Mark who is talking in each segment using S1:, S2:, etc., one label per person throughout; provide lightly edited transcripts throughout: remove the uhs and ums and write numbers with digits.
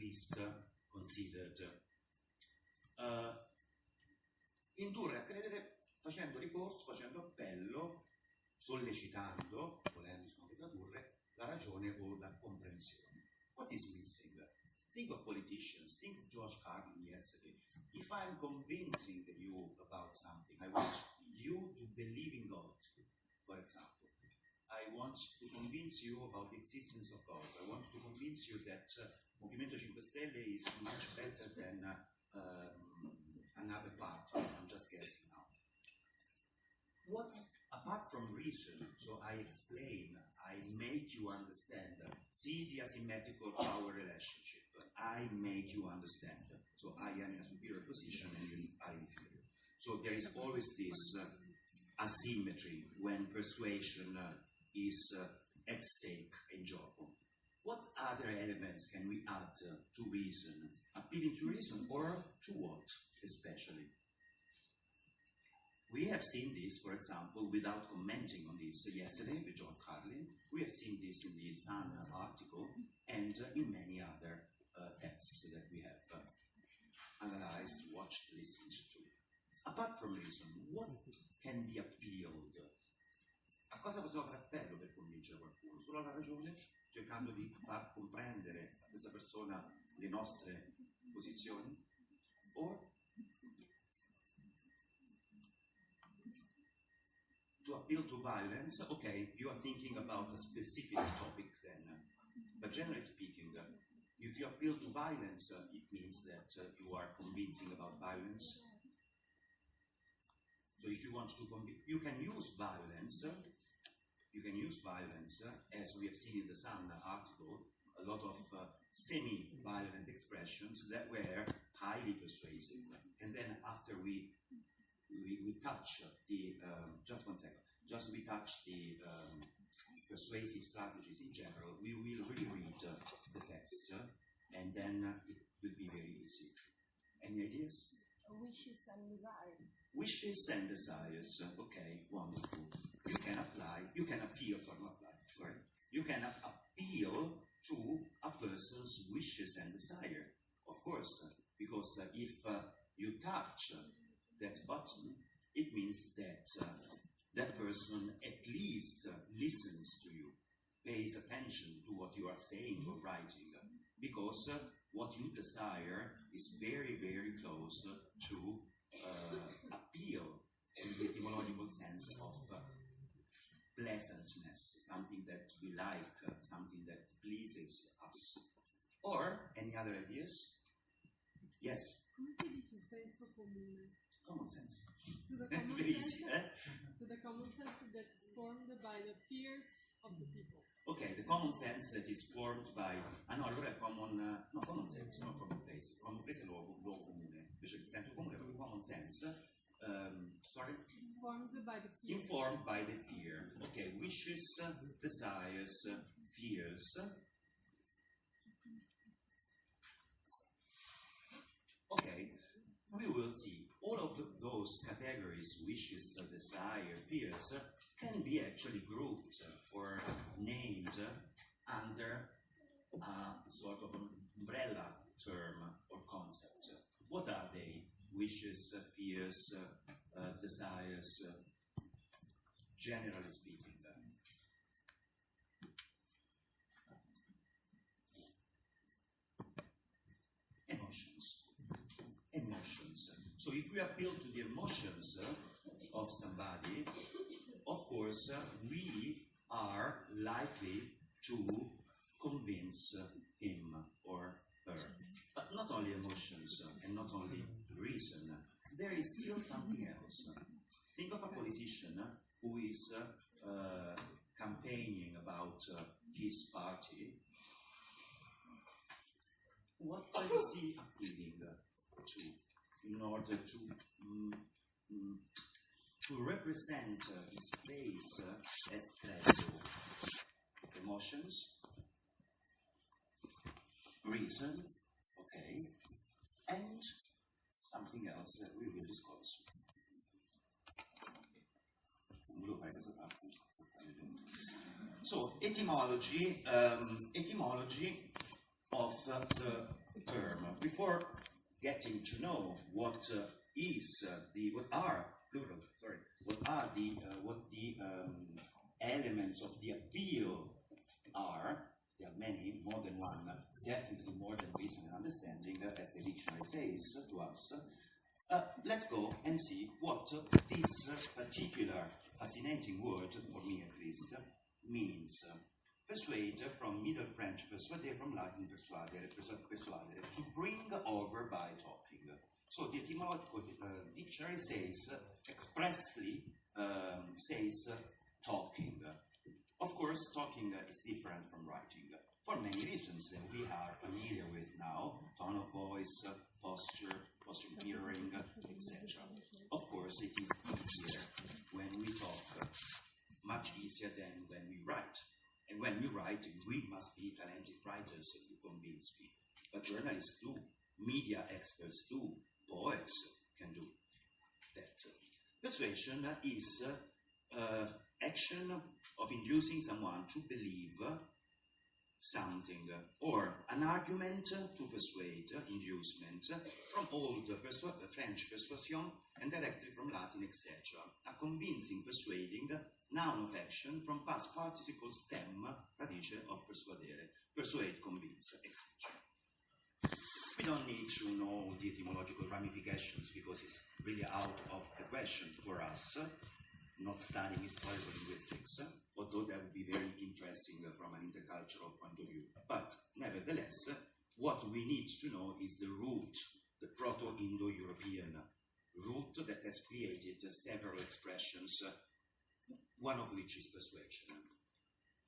S1: least considered. Indurre a credere facendo ricorso, facendo appello, sollecitando, volendo insomma tradurre, la ragione o la comprensione. What is missing? Think of politicians, think of George Carlin yesterday. If I'm convincing you about something, I want you to believe in God, for example. I want to convince you about the existence of God. I want to convince you that Movimento 5 Stelle is much better than another party. I'm just guessing now. What, apart from reason, so I explain, I make you understand, see the asymmetrical power relationship. I make you understand. So I am in a superior position and you are inferior. So there is always this asymmetry when persuasion is at stake in gioco. What other elements can we add to reason? Appealing to reason, or to what, especially? We have seen this, for example, without commenting on this yesterday with John Carlin. We have seen this in the Sun article and in many other texts that we have analyzed, watched, listened to. Apart from reason, what can be appealed? A cosa possiamo fare appello per convincere qualcuno? Solo alla ragione, cercando di far comprendere a questa persona le nostre posizioni? O to appeal to violence? Okay, you are thinking about a specific topic then. But generally speaking, if you appeal to violence, it means that you are convincing about violence. So if you want to convince, you can use violence. You can use violence, as we have seen in the Sun article, a lot of semi-violent expressions that were highly persuasive. And then after we touch the, just one second, we touch the persuasive strategies in general, we will reread the text, and then it will be very easy. Any ideas?
S2: Wishes and desires.
S1: Wishes and desires. Okay, wonderful. You can appeal to a person's wishes and desire. Of course, because if you touch that button, it means that that person at least listens to you, pays attention to what you are saying or writing, because what you desire is very, very close to appeal in the etymological sense of pleasantness, something that we like, something that pleases us. Or, any other ideas? Yes?
S3: Come si dice senso comune?
S1: Common sense.
S3: To the common
S1: Very
S3: sense,
S1: easy,
S3: to the common sense that's formed by the fears of the people.
S1: Okay, the common sense that is formed by... allora è common sense, no common place. Common place è luogo comune. Invece il senso comune è proprio common sense. Sorry? Informed by the fear. Okay, wishes, desires, fears. Okay, we will see. All of those categories, wishes, desire, fears, can be actually grouped or named under a sort of umbrella term or concept. What are they? Wishes, fears, desires, generally speaking. Emotions. So if we appeal to the emotions of somebody, of course, we are likely to convince him or her. But not only emotions and not only reason. There is still something else. Think of a politician who is campaigning about his party. What is he appealing to in order to represent his face as credible? Emotions, reason, okay, and something else that we will discuss. So, etymology of the term. Before getting to know what are the elements of the appeal are. There are many, more than one, definitely more than reason and understanding, as the dictionary says to us. Let's go and see what this particular fascinating word, for me at least, means. Persuade, from Middle French persuader, from Latin persuadere, to bring over by talking. So the etymological dictionary says, expressly says talking. Of course, talking is different from writing, for many reasons that we are familiar with now: tone of voice, posture mirroring, etc. Of course, it is easier when we talk, much easier than when we write. And when we write, we must be talented writers to convince people. But journalists do, media experts do, poets can do that. Persuasion is action of inducing someone to believe something, or an argument to persuade, inducement, from old French persuasion and directly from Latin etc. A convincing, persuading, noun of action from past participle stem, radice of persuadere, persuade, convince, etc. We don't need to know the etymological ramifications because it's really out of the question for us, not studying historical linguistics, although that would be very interesting from an intercultural point of view. But nevertheless, what we need to know is the root, the Proto-Indo-European root that has created several expressions, one of which is persuasion.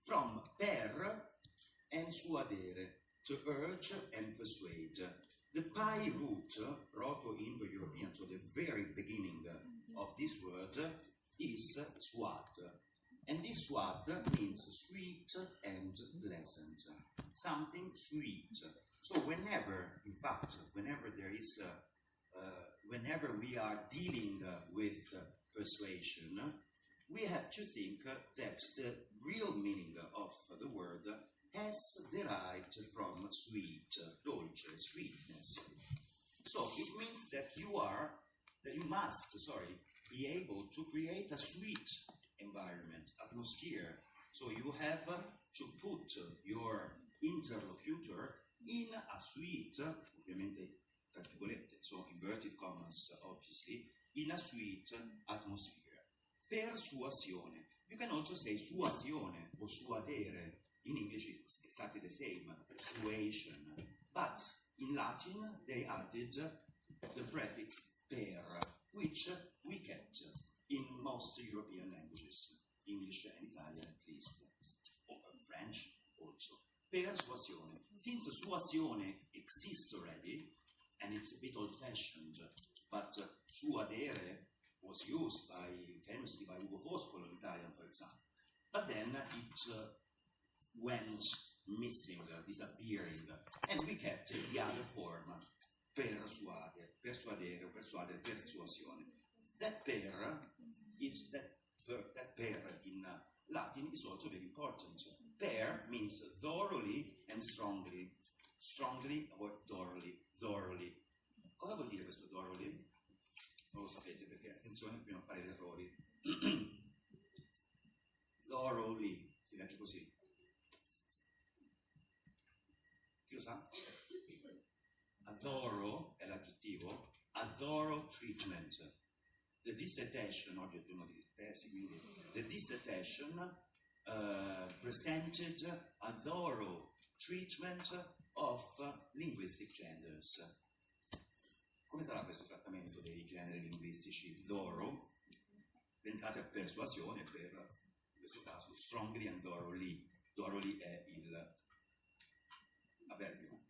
S1: From per and suadere, to urge and persuade. The Pi root, Proto-Indo-European, so the very beginning of this word, is suad. And this suad means sweet and pleasant, something sweet. So whenever we are dealing with persuasion, we have to think that the real meaning of the word has derived from sweet, dolce, sweetness. So it means that you must be able to create a sweet environment, atmosphere. So you have to put your interlocutor in a sweet, ovviamente tra virgolette, so inverted commas obviously, in a sweet atmosphere. Persuasione. You can also say suasione or suadere. In English it's exactly the same, suasion. But in Latin they added the prefix per, which we kept in most European languages, English and Italian at least, or French also. Persuasione. Since suasione exists already, and it's a bit old-fashioned, but suadere was used famously by Ugo Foscolo in Italian, for example. But then it went missing, disappearing, and we kept the other form, persuadere, persuasione. That per in Latin is also very important. Per means thoroughly and strongly. Strongly or thoroughly. Cosa vuol dire questo thoroughly? Non lo sapete perché, attenzione, dobbiamo fare gli errori. Thoroughly, si legge così. Chi lo sa? A thorough è l'aggettivo, a thorough treatment. The dissertation, oggi è giorno di tesi, quindi the dissertation presented a thorough treatment of linguistic genders. Come sarà questo trattamento dei generi linguistici? Thorough, pensate a persuasione per, in questo caso, strongly and thoroughly. Thoroughly è il avverbio.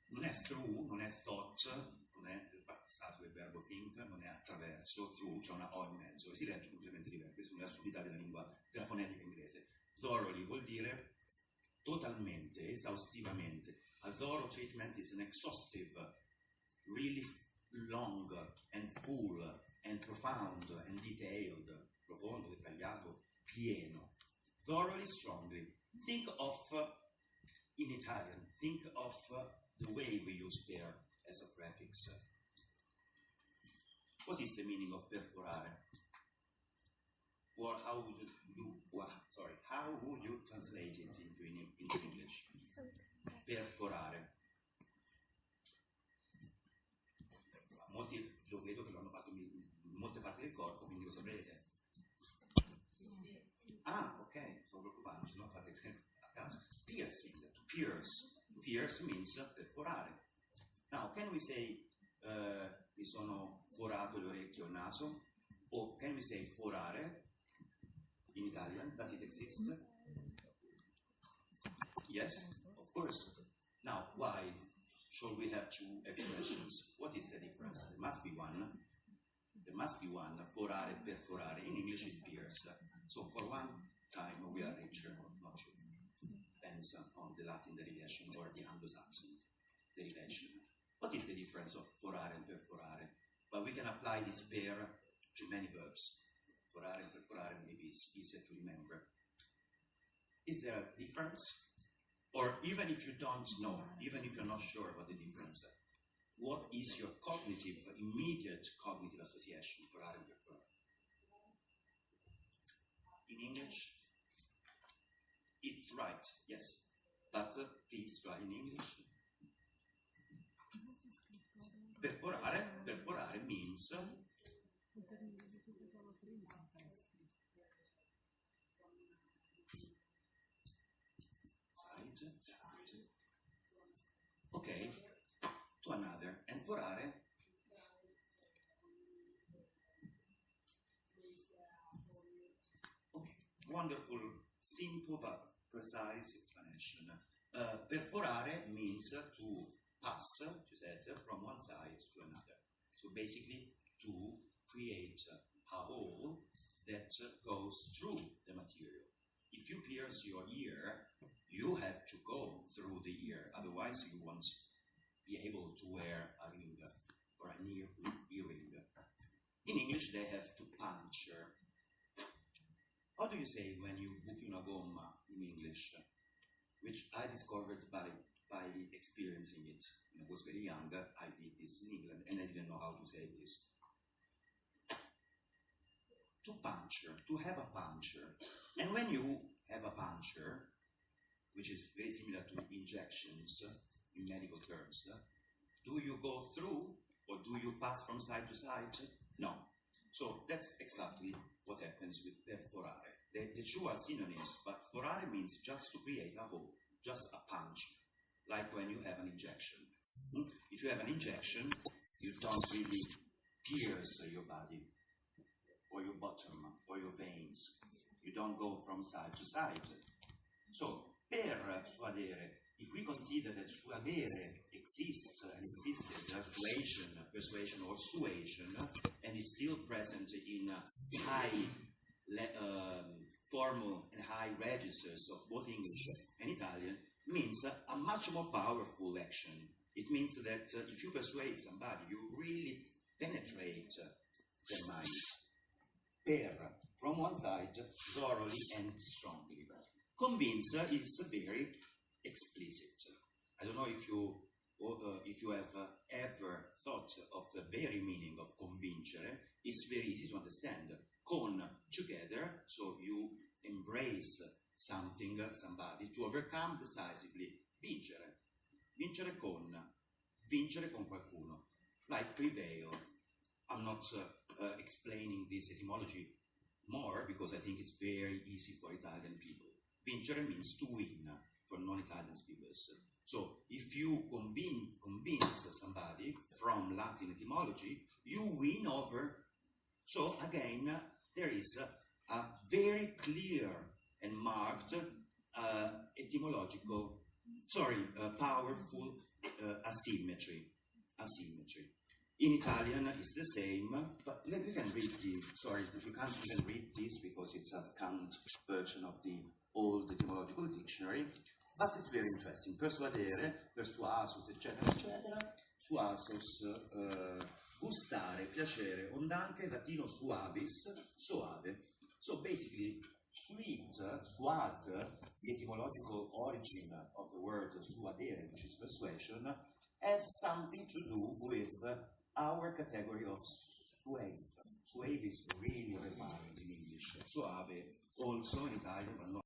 S1: Non è through, non è thought, non è il passato del verbo think, non è attraverso, through, c'è una O in mezzo, e si legge completamente diverso. Questa è un'assurdità della fonetica inglese. Thoroughly vuol dire totalmente, esaustivamente. A thorough treatment is an exhaustive, really long and full and profound and detailed, profondo, dettagliato, pieno. Thoroughly, strongly. Think of in Italian, think of the way we use per as a prefix. What is the meaning of perforare? Or how would you translate it into English? Perforare. Molti lo vedo che lo hanno fatto in molte parti del corpo, quindi lo saprete. Ah, ok, stavo preoccupando, se no fate a caso. Piercing, to pierce. To pierce means perforare. Now, can we say mi sono forato le orecchie o il naso? Or can we say forare in Italian? Does it exist? Yes, of course. Now, why should we have two expressions? What is the difference? There must be one. There must be one. Forare, perforare. In English is pierce. So for one time we are richer, or not sure. Depends on the Latin derivation or the Anglo-Saxon derivation. What is the difference of forare and perforare? But we can apply this pair to many verbs. Forare and perforare maybe is easier to remember. Is there a difference? Or even if you don't know, even if you're not sure about the difference, what is your immediate cognitive association, forare and perforare? In English? It's right, yes. But please try in English. Perforare means side. Okay, to another. And forare? Okay, wonderful, simple but precise explanation. Perforare means to pass, she said, from one side to another. So basically, to create a hole that goes through the material. If you pierce your ear, you have to go through the ear, otherwise you won't be able to wear a ring or an earring. In English, they have to puncture. How do you say when you book una gomma in English? Which I discovered by experiencing it. When I was very young, I did this in England, and I didn't know how to say this. To puncture, to have a puncture. And when you have a puncture, which is very similar to injections in medical terms, do you go through or do you pass from side to side? No. So that's exactly what happens with perforare. The two are synonyms, but forare means just to create a hole, just a punch, like when you have an injection. If you have an injection, you don't really pierce your body, or your bottom, or your veins. You don't go from side to side. So, per suadere, if we consider that suadere exists and existed, persuasion or suasion, and is still present in high formal and high registers of both English and Italian, means a much more powerful action. It means that if you persuade somebody, you really penetrate their mind. Per, from one side, thoroughly and strongly. Convince is very explicit. I don't know if you have ever thought of the very meaning of convincere. It's very easy to understand. Con, together, so you embrace something, somebody, to overcome decisively. Vincere. Vincere con qualcuno. Like prevail. I'm not explaining this etymology more because I think it's very easy for Italian people. Vincere means to win for non-Italian speakers. So if you convince somebody from Latin etymology, you win over. So again, there is a very clear and marked powerful asymmetry. In Italian, it's the same, but we can read you can't even read this because it's a scant version of the old etymological dictionary, but it's very interesting. Persuadere, persuasus, eccetera, eccetera. Suasus, gustare, piacere, ondanche, latino suavis, soave. So basically, Sweet, suad, the etymological origin of the word suadere, which is persuasion, has something to do with our category of suave. Suave is really refined in English. Suave also in Italian, but not